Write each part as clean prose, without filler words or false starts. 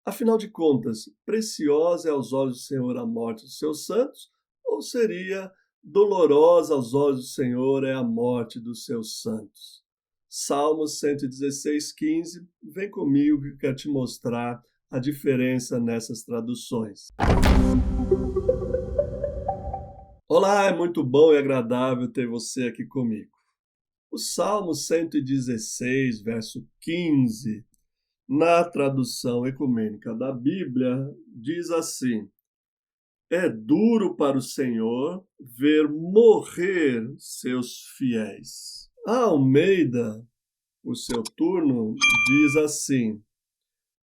Afinal de contas, preciosa é aos olhos do Senhor a morte dos seus santos, ou seria dolorosa aos olhos do Senhor é a morte dos seus santos? Salmos 116:15, vem comigo que eu quero te mostrar a diferença nessas traduções. Olá, é muito bom e agradável ter você aqui comigo. O Salmo 116, verso 15, na tradução ecumênica da Bíblia, diz assim: é duro para o Senhor ver morrer seus fiéis. A Almeida, por seu turno, diz assim: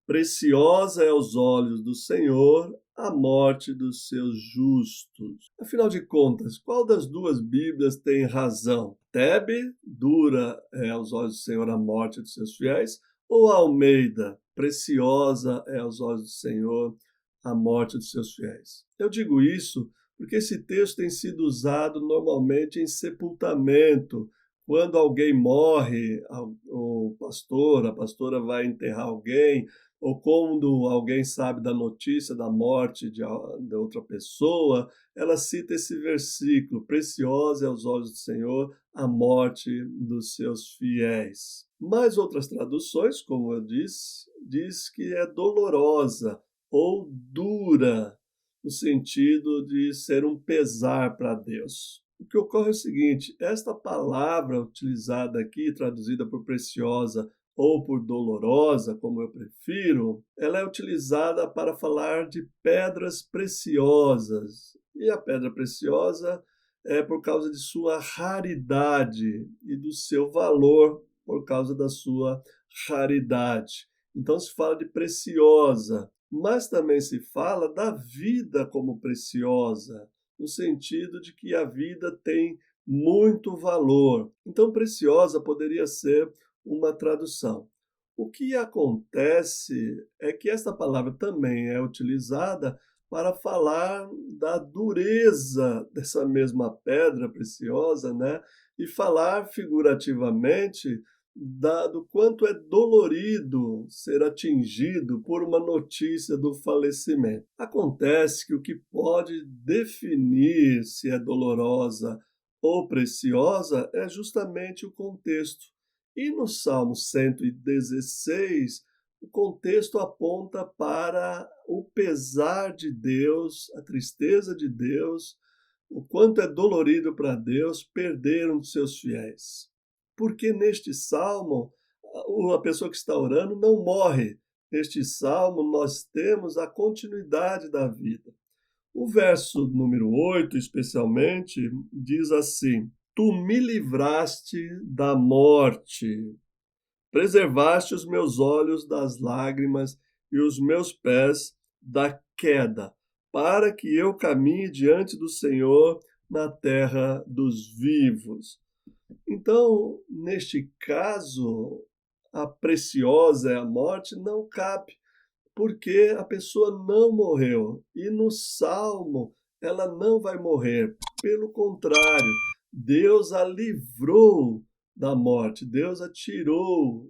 preciosa é aos olhos do Senhor a morte dos seus justos. Afinal de contas, qual das duas Bíblias tem razão? Tebe, dura é aos olhos do Senhor a morte dos seus fiéis, ou Almeida, preciosa é aos olhos do Senhor a morte dos seus fiéis? Eu digo isso porque esse texto tem sido usado normalmente em sepultamento. Quando alguém morre, o pastor, a pastora vai enterrar alguém, ou quando alguém sabe da notícia da morte de outra pessoa, ela cita esse versículo: preciosa é aos olhos do Senhor a morte dos seus fiéis. Mas outras traduções, como eu disse, diz que é dolorosa ou dura, no sentido de ser um pesar para Deus. O que ocorre é o seguinte: esta palavra utilizada aqui, traduzida por preciosa ou por dolorosa, como eu prefiro, ela é utilizada para falar de pedras preciosas. E a pedra preciosa é por causa de sua raridade e do seu valor por causa da sua raridade. Então se fala de preciosa, mas também se fala da vida como preciosa, no sentido de que a vida tem muito valor. Então preciosa poderia ser uma tradução. O que acontece é que esta palavra também é utilizada para falar da dureza dessa mesma pedra preciosa, né? E falar figurativamente do quanto é dolorido ser atingido por uma notícia do falecimento. Acontece que o que pode definir se é dolorosa ou preciosa é justamente o contexto. E no Salmo 116, o contexto aponta para o pesar de Deus, a tristeza de Deus, o quanto é dolorido para Deus perder um de seus fiéis. Porque neste salmo, a pessoa que está orando não morre. Neste salmo, nós temos a continuidade da vida. O verso número 8, especialmente, diz assim: tu me livraste da morte, preservaste os meus olhos das lágrimas e os meus pés da queda, para que eu caminhe diante do Senhor na terra dos vivos. Então, neste caso, a preciosa é a morte não cabe, porque a pessoa não morreu. E no Salmo, ela não vai morrer. Pelo contrário, Deus a livrou da morte, Deus a tirou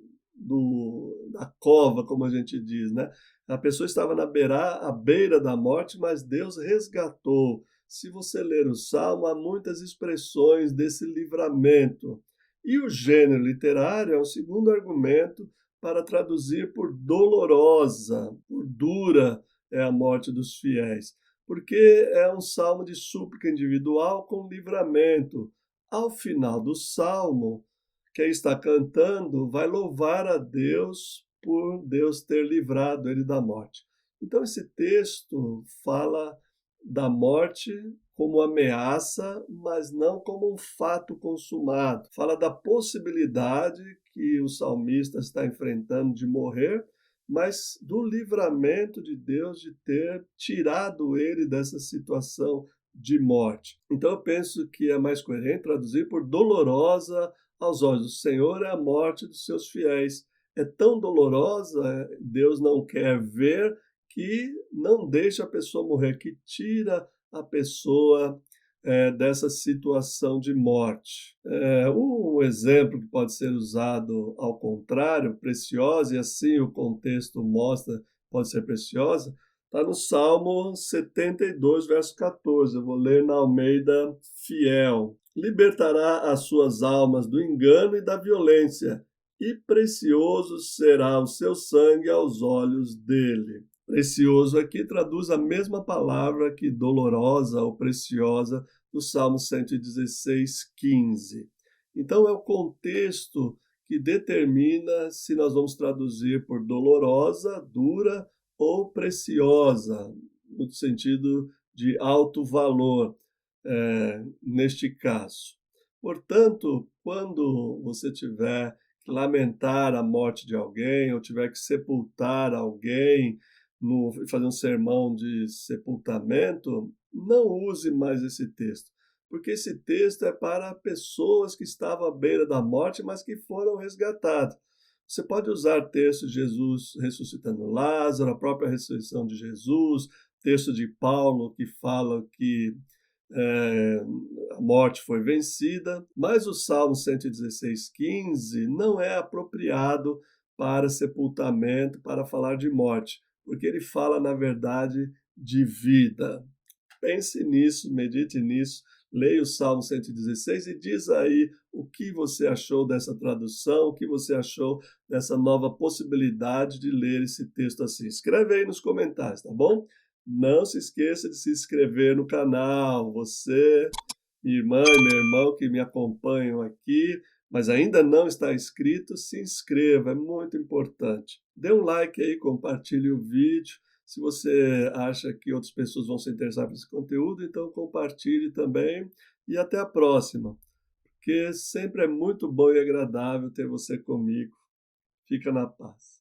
da cova, como a gente diz, né? A pessoa estava à beira da morte, mas Deus resgatou. Se você ler o Salmo, há muitas expressões desse livramento. E o gênero literário é um segundo argumento para traduzir por dolorosa, por dura é a morte dos fiéis, porque é um salmo de súplica individual com livramento. Ao final do salmo, quem está cantando vai louvar a Deus por Deus ter livrado ele da morte. Então esse texto fala da morte como ameaça, mas não como um fato consumado. Fala da possibilidade que o salmista está enfrentando de morrer, mas do livramento de Deus de ter tirado ele dessa situação de morte. Então eu penso que é mais coerente traduzir por dolorosa aos olhos do Senhor é a morte dos seus fiéis. É tão dolorosa, Deus não quer ver, que não deixa a pessoa morrer, que tira a pessoa dessa situação de morte. Um exemplo que pode ser usado ao contrário, preciosa, e assim o contexto mostra pode ser preciosa, está no Salmo 72, verso 14. Eu vou ler na Almeida Fiel. Libertará as suas almas do engano e da violência, e precioso será o seu sangue aos olhos dele. Precioso aqui traduz a mesma palavra que dolorosa ou preciosa do Salmo 116, 15. Então é o contexto que determina se nós vamos traduzir por dolorosa, dura ou preciosa, no sentido de alto valor, neste caso. Portanto, quando você tiver que lamentar a morte de alguém, ou tiver que sepultar alguém, fazer um sermão de sepultamento, não use mais esse texto, porque esse texto é para pessoas que estavam à beira da morte, mas que foram resgatadas. Você pode usar texto de Jesus ressuscitando Lázaro, a própria ressurreição de Jesus, texto de Paulo que fala que é, a morte foi vencida, mas o Salmo 116, 15 não é apropriado para sepultamento, para falar de morte, porque ele fala, na verdade, de vida. Pense nisso, medite nisso, leia o Salmo 116 e diz aí o que você achou dessa tradução, o que você achou dessa nova possibilidade de ler esse texto assim. Escreve aí nos comentários, tá bom? Não se esqueça de se inscrever no canal. Você, minha irmã e meu irmão que me acompanham aqui, mas ainda não está inscrito, se inscreva, é muito importante. Dê um like aí, compartilhe o vídeo. Se você acha que outras pessoas vão se interessar por esse conteúdo, então compartilhe também e até a próxima, porque sempre é muito bom e agradável ter você comigo. Fica na paz.